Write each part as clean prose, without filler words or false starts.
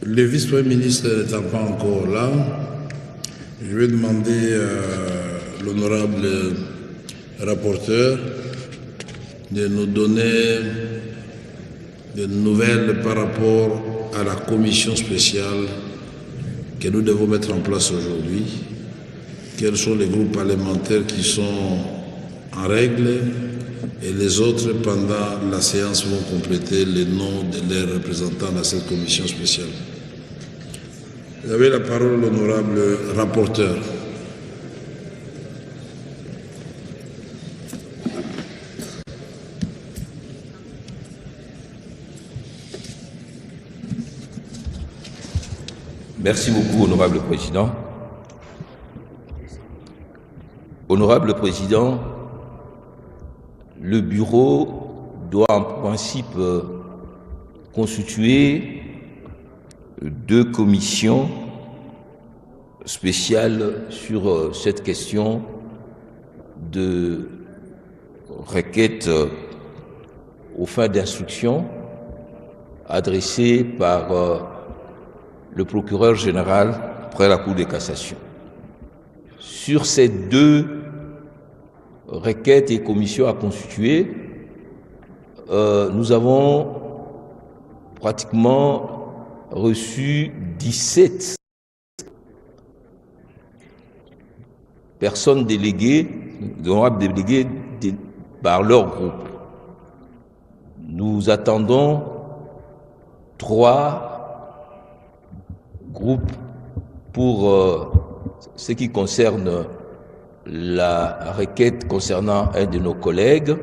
Le vice-premier ministre n'étant pas encore là, je vais demander à l'honorable rapporteur de nous donner des nouvelles par rapport à la commission spéciale que nous devons mettre en place aujourd'hui. Quels sont les groupes parlementaires qui sont en règle et les autres, pendant la séance, vont compléter les noms de leurs représentants dans cette commission spéciale. Vous avez la parole, l'honorable rapporteur. Merci beaucoup, honorable président. Honorable président, le bureau doit en principe constituer 2 commissions spéciales sur cette question de requête aux fins d'instruction adressée par le procureur général près la Cour de cassation. Sur ces 2 requêtes et commissions à constituer, nous avons pratiquement reçu 17 personnes déléguées, honorables déléguées par leur groupe. Nous attendons 3 groupes pour ce qui concerne la requête concernant un de nos collègues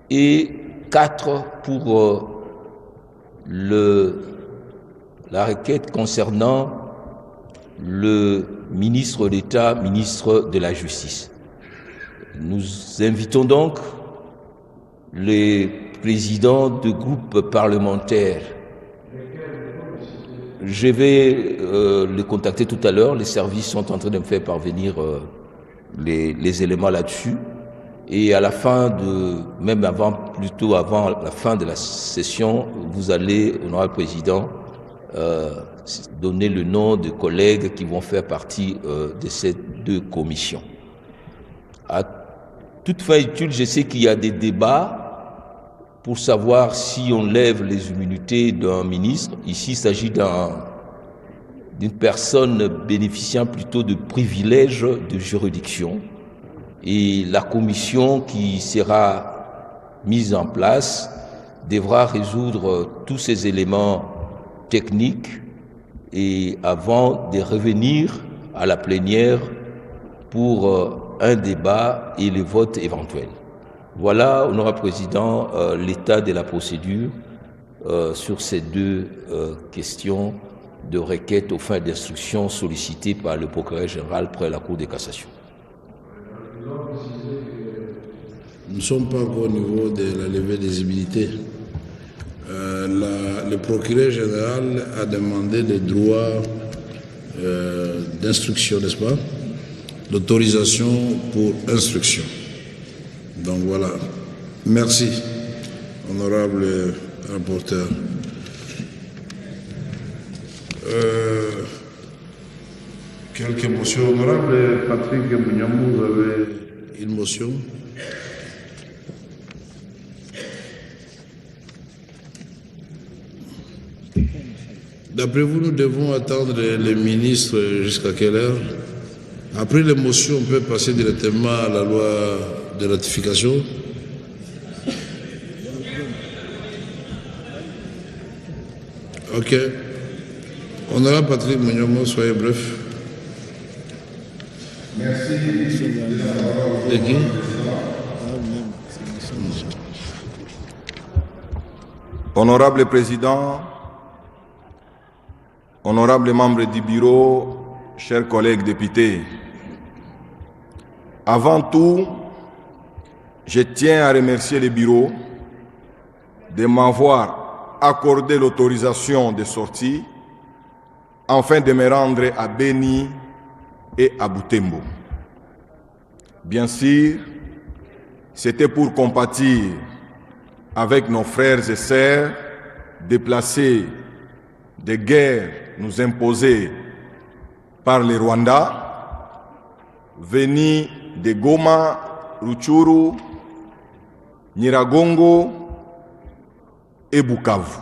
et 4 pour la requête concernant le ministre d'État, ministre de la Justice. Nous invitons donc les présidents de groupes parlementaires. Je vais les contacter tout à l'heure. Les services sont en train de me faire parvenir les éléments là-dessus. Et à la fin plutôt avant la fin de la session, vous allez, honorable président, donner le nom de collègues qui vont faire partie de ces 2 commissions. À toute fin utile, je sais qu'il y a des débats pour savoir si on lève les immunités d'un ministre. Ici, il s'agit d'une personne bénéficiant plutôt de privilèges de juridiction. Et la commission qui sera mise en place devra résoudre tous ces éléments techniques et avant de revenir à la plénière pour un débat et le vote éventuel. Voilà, honorable président, l'état de la procédure sur ces 2 questions de requête aux fins d'instruction sollicitées par le procureur général près la Cour de cassation. Nous ne sommes pas encore au niveau de la levée des immunités. Le procureur général a demandé des droits d'instruction, n'est-ce pas? L'autorisation pour instruction. Donc voilà. Merci, honorable rapporteur. Quelques motions. Honorable Patrick Mouniamou, vous avez une motion? D'après vous, nous devons attendre les ministres jusqu'à quelle heure? Après les motions, on peut passer directement à la loi de ratification. Ok. Honorable Patrick Mouniamou, soyez bref. Merci. De qui? Honorable Président, honorables membres du bureau, chers collègues députés, avant tout, je tiens à remercier le bureau de m'avoir accordé l'autorisation de sortie afin de me rendre à Beni et à Butembo. Bien sûr, c'était pour compatir avec nos frères et sœurs déplacés des guerres nous imposées par les Rwandais, venus de Goma, Rutshuru, Nyiragongo et Bukavu.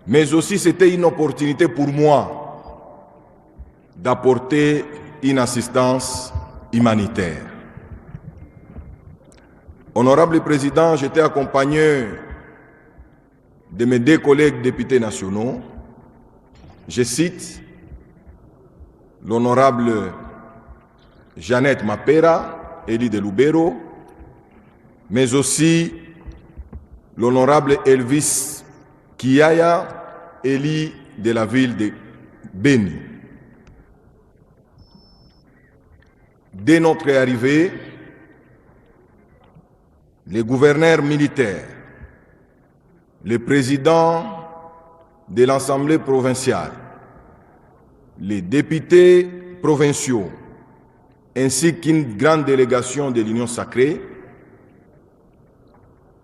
Mais aussi c'était une opportunité pour moi d'apporter une assistance humanitaire. Honorable Président, j'étais accompagné de mes 2 collègues députés nationaux. Je cite l'honorable Jeannette Mapera, élu de Lubero, mais aussi l'honorable Elvis Kiaya, élu de la ville de Beni. Dès notre arrivée, les gouverneurs militaires, le président de l'Assemblée provinciale, les députés provinciaux, ainsi qu'une grande délégation de l'Union sacrée,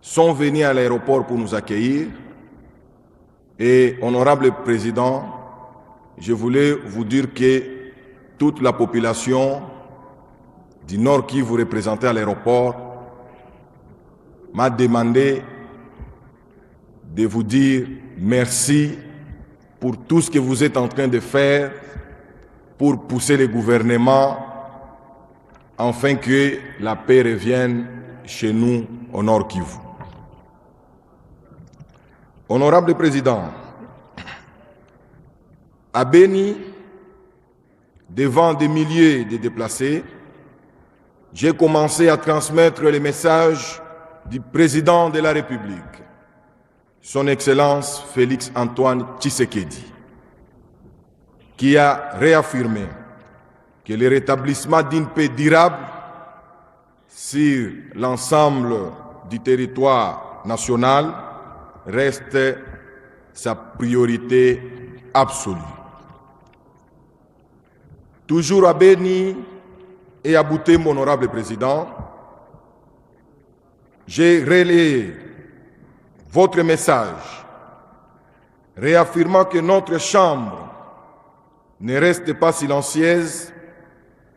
sont venus à l'aéroport pour nous accueillir. Et, honorable président, je voulais vous dire que toute la population du Nord qui vous représentez à l'aéroport m'a demandé de vous dire merci pour tout ce que vous êtes en train de faire pour pousser le gouvernement afin que la paix revienne chez nous au Nord Kivu. Honorable Président, à Beni, devant des milliers de déplacés, j'ai commencé à transmettre les messages du Président de la République, Son Excellence Félix Antoine Tshisekedi, qui a réaffirmé que le rétablissement d'une paix durable sur l'ensemble du territoire national reste sa priorité absolue. Toujours à Beni et à Bouté, mon honorable président, j'ai relayé votre message, réaffirmant que notre Chambre ne reste pas silencieuse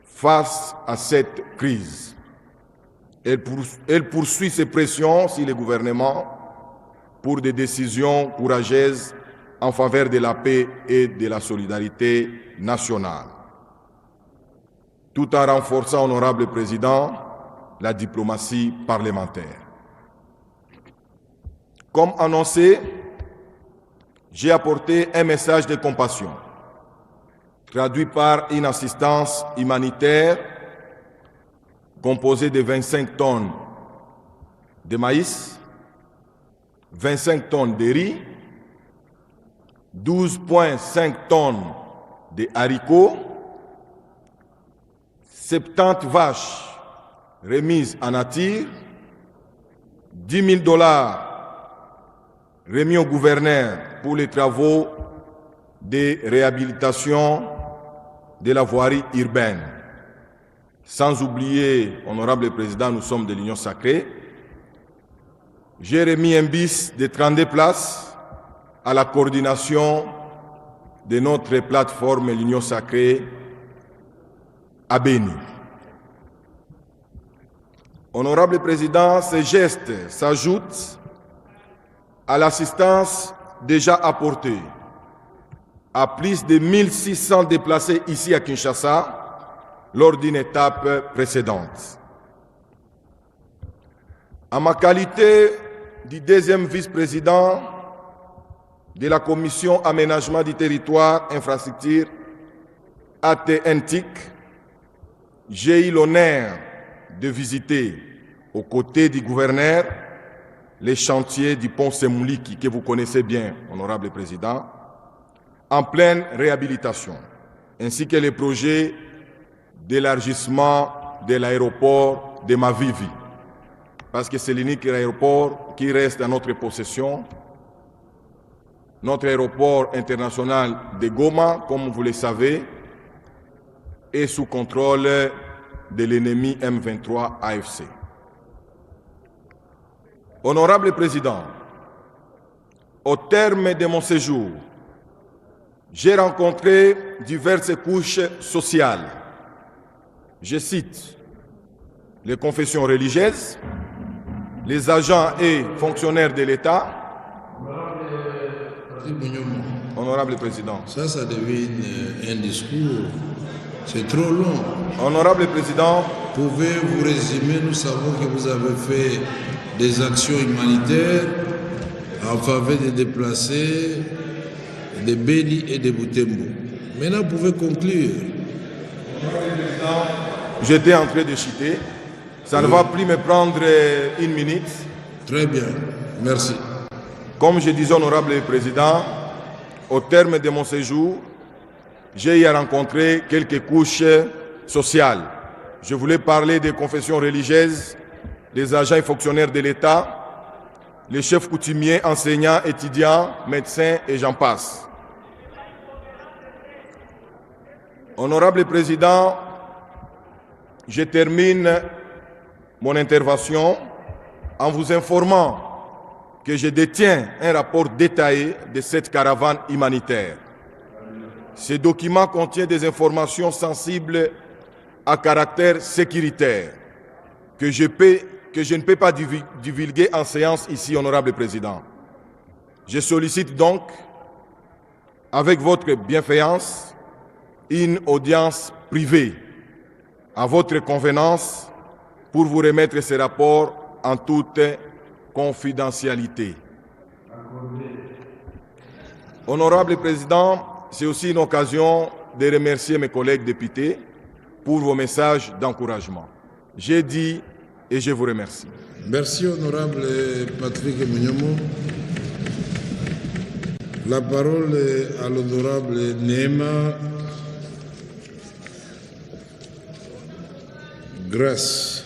face à cette crise. Elle poursuit ses pressions sur le gouvernement pour des décisions courageuses en faveur de la paix et de la solidarité nationale, tout en renforçant, honorable président, la diplomatie parlementaire. Comme annoncé, j'ai apporté un message de compassion, traduit par une assistance humanitaire composée de 25 tonnes de maïs, 25 tonnes de riz, 12,5 tonnes de haricots, 70 vaches remises en nature, $10 000 remis au gouverneur pour les travaux de réhabilitation de la voirie urbaine. Sans oublier, honorable président, nous sommes de l'Union sacrée. J'ai remis un bus de 32 places à la coordination de notre plateforme l'Union sacrée à Beni. Honorable président, ces gestes s'ajoutent à l'assistance déjà apportée à plus de 1600 déplacés ici à Kinshasa lors d'une étape précédente. En ma qualité du deuxième vice-président de la Commission Aménagement du Territoire, Infrastructure, ATNTIC, j'ai eu l'honneur de visiter, aux côtés du gouverneur, les chantiers du pont Semouliki, que vous connaissez bien, honorable président, en pleine réhabilitation, ainsi que les projets d'élargissement de l'aéroport de Mavivi, parce que c'est l'unique aéroport qui reste à notre possession. Notre aéroport international de Goma, comme vous le savez, est sous contrôle de l'ennemi M23 AFC. Honorable président, au terme de mon séjour j'ai rencontré diverses couches sociales. Je cite les confessions religieuses, les agents et fonctionnaires de l'État. Honorable Président. Ça devient un discours. C'est trop long. Honorable Président. Pouvez-vous résumer? Nous savons que vous avez fait des actions humanitaires en faveur des déplacés, des Béni et des Boutembo. Maintenant, vous pouvez conclure. J'étais en train de chuter. Ça ne va plus me prendre une minute. Très bien. Merci. Comme je disais, Honorable Président, au terme de mon séjour, j'ai eu à rencontrer quelques couches sociales. Je voulais parler des confessions religieuses, des agents et fonctionnaires de l'État, les chefs coutumiers, enseignants, étudiants, médecins et j'en passe. Honorable Président, je termine mon intervention en vous informant que je détiens un rapport détaillé de cette caravane humanitaire. Ce document contient des informations sensibles à caractère sécuritaire que je ne peux pas divulguer en séance ici, Honorable Président. Je sollicite donc, avec votre bienveillance, une audience privée à votre convenance pour vous remettre ce rapport en toute confidentialité. Honorable Président, c'est aussi une occasion de remercier mes collègues députés pour vos messages d'encouragement. J'ai dit et je vous remercie. Merci, Honorable Patrick Mounyomo. La parole est à l'Honorable Néma Grâce.